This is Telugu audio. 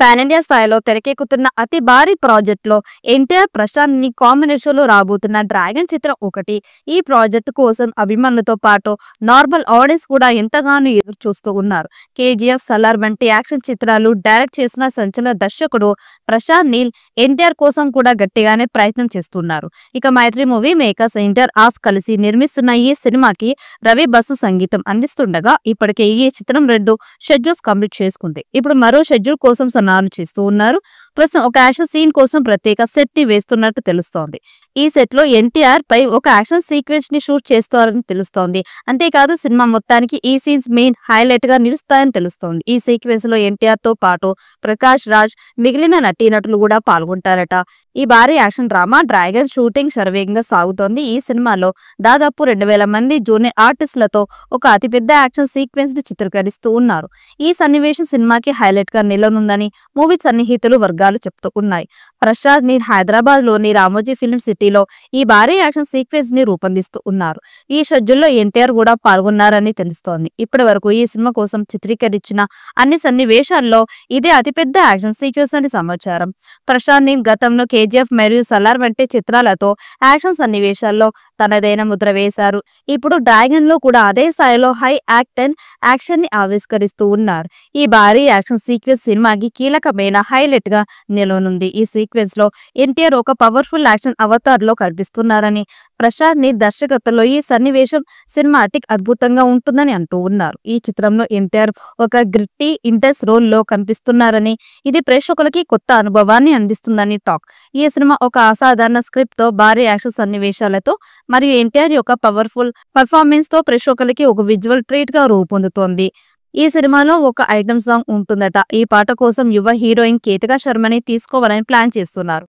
పాన్ ఇండియా స్థాయిలో తెరకెక్కుతున్న అతి భారీ ప్రాజెక్ట్ లో ఎన్టీఆర్ ప్రశాంత్ ని కాంబినేషన్ లో రాబోతున్న డ్రాగన్ చిత్రం ఒకటి. ఈ ప్రాజెక్టు కోసం అభిమానులతో పాటు నార్మల్ ఆడియన్స్ కూడా ఎంతగానో ఎదురు చూస్తూ ఉన్నారు. కేజీఎఫ్, సలార్ వంటి యాక్షన్ చిత్రాలు డైరెక్ట్ చేసిన సంచలన దర్శకుడు ప్రశాంత్ నీల్ ఎన్టీఆర్ కోసం కూడా గట్టిగానే ప్రయత్నం చేస్తున్నారు. ఇక మైత్రి మూవీ మేకర్స్, ఎన్టీఆర్ ఆర్ట్స్ కలిసి నిర్మిస్తున్న ఈ సినిమాకి రవి బసు సంగీతం అందిస్తుండగా ఇప్పటికే ఈ చిత్రం 2 షెడ్యూల్స్ కంప్లీట్ చేసుకుంది. ఇప్పుడు మరో షెడ్యూల్ కోసం సన్నాహాలు చేస్తూ ఉన్నారు. ప్రస్తుతం ఒక యాక్షన్ సీన్ కోసం ప్రత్యేక సెట్ ని వేస్తున్నట్టు తెలుస్తోంది. ఈ సెట్ లో ఎన్టీఆర్ పై ఒక యాక్షన్ సీక్వెన్స్ ని షూట్ చేస్తారని తెలుస్తోంది. అంతేకాదు సినిమా మొత్తానికి ఈ సీన్స్ మెయిన్ హైలైట్ గా నిలుస్తాయని తెలుస్తోంది. ఈ సీక్వెన్స్ లో ఎన్టీఆర్ తో పాటు ప్రకాష్ రాజ్, మిగిలిన నటీనటులు కూడా పాల్గొంటారట. ఈ భారీ యాక్షన్ డ్రామా డ్రాగన్ షూటింగ్ శరవేగంగా సాగుతోంది. ఈ సినిమాలో దాదాపు 2000 మంది జూనియర్ ఆర్టిస్టులతో ఒక అతిపెద్ద యాక్షన్ సీక్వెన్స్ ని చిత్రీకరిస్తూ ఉన్నారు. ఈ సన్నివేశం సినిమాకి హైలైట్ గా నిలనుందని మూవీ సన్నిహితులు వర్గాలు చెప్తూ ఉన్నాయి. ప్రశాంత్ నీల్ హైదరాబాద్ లోని రామోజీ ఫిల్మ్ సిటీలో ఈ భారీ యాక్షన్ సీక్వెన్స్ ని రూపొందిస్తూ ఉన్నారు. ఈ షెడ్యూల్లో ఎన్టీఆర్ కూడా పాల్గొన్నారని తెలుస్తోంది. ఇప్పటి వరకు ఈ సినిమా కోసం చిత్రీకరించిన అన్ని సన్నివేశాల్లో ఇదే అతిపెద్ద యాక్షన్ సీక్వెన్స్ అని సమాచారం. ప్రశాంత్ నీల్ గతంలో కేజీఎఫ్ మరియు సలార్ వంటి చిత్రాలతో యాక్షన్ సన్నివేశాల్లో తనదైన ముద్ర వేశారు. ఇప్పుడు డ్రాగన్ లో కూడా అదే స్థాయిలో హై యాక్షన్ ని ఆవిష్కరిస్తూ ఉన్నారు. ఈ భారీ యాక్షన్ సీక్వెన్స్ సినిమాకి కీలకమైన హైలైట్ గా నిలవనుంది. ఈ సీక్వెన్స్ లో ఎన్టీఆర్ ఒక పవర్ఫుల్ యాక్షన్ అవతార్ లో కనిపిస్తున్నారని, ప్రశాంత్ నీల్ దర్శకత్వంలో ఈ సన్నివేశం సినిమాటిక్ అద్భుతంగా ఉంటుందని అంటూ ఉన్నారు. ఈ చిత్రంలో ఎన్టీఆర్ ఒక గ్రిట్టి ఇంటెన్స్ రోల్ లో కనిపిస్తున్నారని, ఇది ప్రేక్షకులకి కొత్త అనుభవాన్ని అందిస్తుందని టాక్. ఈ సినిమా ఒక అసాధారణ స్క్రిప్ట్ తో, భారీ యాక్షన్ సన్నివేశాలతో మరియు ఎన్టీఆర్ యొక్క పవర్ఫుల్ పర్ఫార్మెన్స్ తో ప్రేక్షకులకి ఒక విజువల్ ట్రీట్ గా రూపొందుతోంది. ఈ సినిమాలో ఒక ఐటమ్ సాంగ్ ఉంటుందట. ఈ పాట కోసం యువ హీరోయిన్ కేతికా శర్మని తీసుకోవాలని ప్లాన్ చేస్తున్నారు.